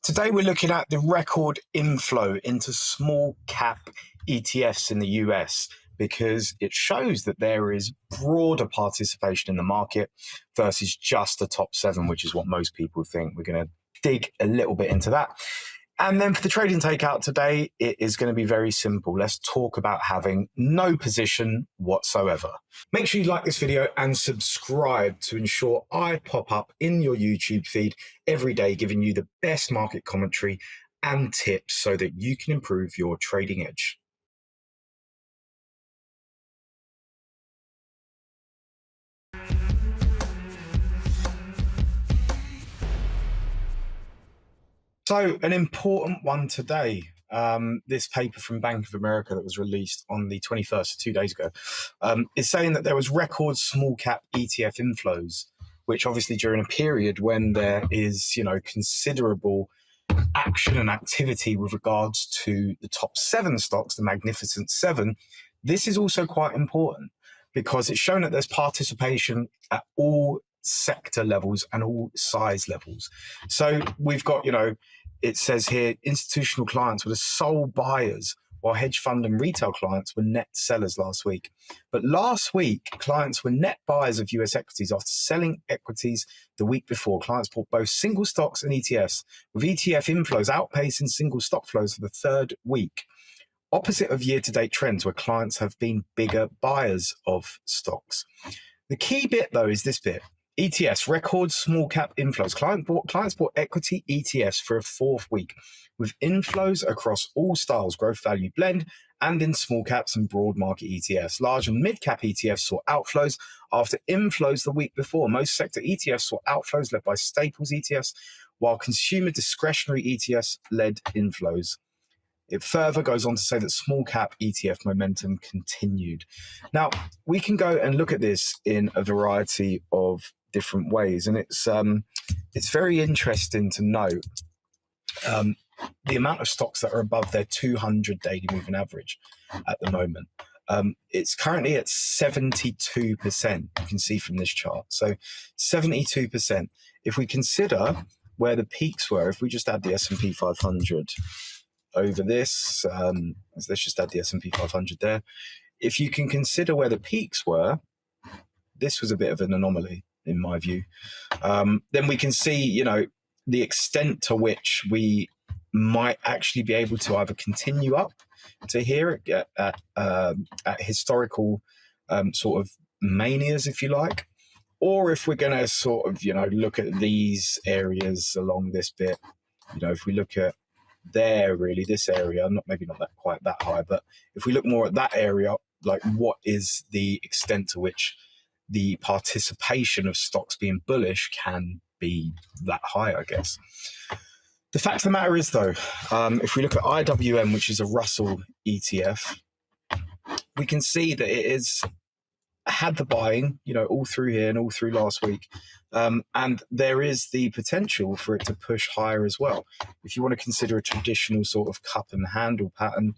Today we're looking at the record inflow into small cap ETFs in the US because it shows that there is broader participation in the market versus just the top 7, which is what most people think. We're going to dig a little bit into that. And then for the trading takeout today, it is going to be very simple. Let's talk about having no position whatsoever. Make sure you like this video and subscribe to ensure I pop up in your YouTube feed every day, giving you the best market commentary and tips so that you can improve your trading edge. So an important one today, this paper from Bank of America that was released on the 21st, 2 days ago, is saying that there was record small cap ETF inflows, which obviously during a period when there is, considerable action and activity with regards to the top 7 stocks, the Magnificent 7, this is also quite important because it's shown that there's participation at all sector levels and all size levels. So we've got, it says here, institutional clients were the sole buyers, while hedge fund and retail clients were net sellers last week. But last week, clients were net buyers of US equities after selling equities the week before. Clients bought both single stocks and ETFs, with ETF inflows outpacing single stock flows for the 3rd week. Opposite of year-to-date trends where clients have been bigger buyers of stocks. The key bit, though, is this bit. ETFs, record small cap inflows. Clients bought equity ETFs for a 4th week, with inflows across all styles, growth, value, blend, and in small caps and broad market ETFs. Large and mid cap ETFs saw outflows after inflows the week before. Most sector ETFs saw outflows led by staples ETFs, while consumer discretionary ETFs led inflows. It further goes on to say that small cap ETF momentum continued. Now, we can go and look at this in a variety of different ways, and it's very interesting to note the amount of stocks that are above their 200 daily moving average at the moment. It's currently at 72%, you can see from this chart. So 72%. If we consider where the peaks were, if we just add the S&P 500 over this, let's just add the S&P 500 there. If you can consider where the peaks were, this was a bit of an anomaly in my view. Then we can see, the extent to which we might actually be able to either continue up to here at historical sort of manias, if you like, or if we're going to sort of, look at these areas along this bit, if we look at there, really, this area, maybe not that quite that high, but if we look more at that area, like what is the extent to which the participation of stocks being bullish can be that high, I guess. The fact of the matter is, though, if we look at IWM, which is a Russell ETF, we can see that it has had the buying, all through here and all through last week. And there is the potential for it to push higher as well. If you want to consider a traditional sort of cup and handle pattern,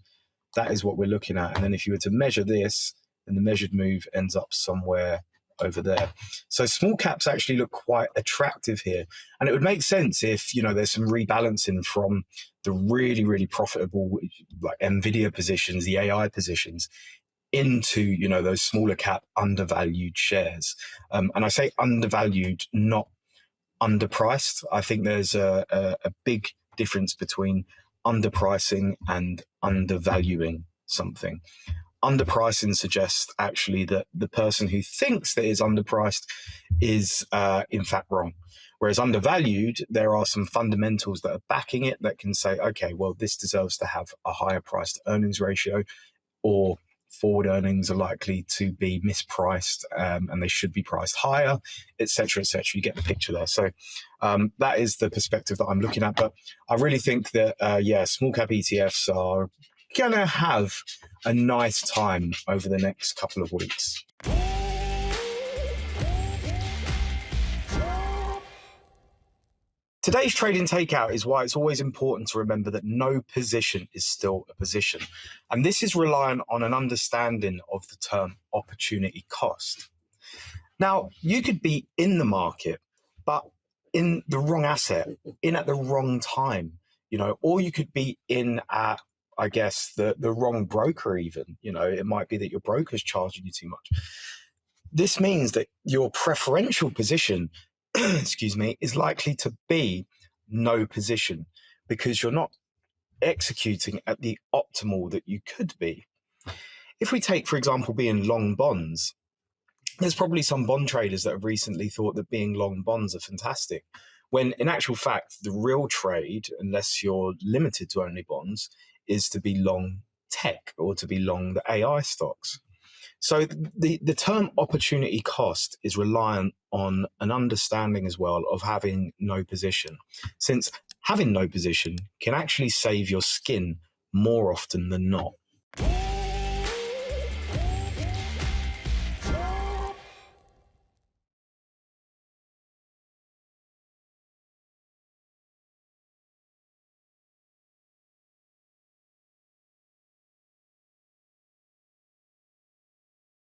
that is what we're looking at. And then if you were to measure this, then the measured move ends up somewhere over there. So small caps actually look quite attractive here. And it would make sense if, there's some rebalancing from the really, really profitable, like NVIDIA positions, the AI positions, into, those smaller cap undervalued shares. And I say undervalued, not underpriced. I think there's a big difference between underpricing and undervaluing something. Underpricing suggests actually that the person who thinks that is underpriced is in fact wrong. Whereas undervalued, there are some fundamentals that are backing it that can say, okay, well, this deserves to have a higher price to earnings ratio, or forward earnings are likely to be mispriced and they should be priced higher, et cetera, et cetera. You get the picture there. So that is the perspective that I'm looking at. But I really think that, small cap ETFs are going to have a nice time over the next couple of weeks. Today's trading takeout is why it's always important to remember that no position is still a position. And this is reliant on an understanding of the term opportunity cost. Now, you could be in the market, but in the wrong asset, in at the wrong time. or you could be in at, I guess, the wrong broker even. It might be that your broker's charging you too much. This means that your preferential position, excuse me, is likely to be no position because you're not executing at the optimal that you could be. If we take, for example, being long bonds, there's probably some bond traders that have recently thought that being long bonds are fantastic, when in actual fact, the real trade, unless you're limited to only bonds, is to be long tech or to be long the AI stocks. So the term opportunity cost is reliant on an understanding as well of having no position, since having no position can actually save your skin more often than not.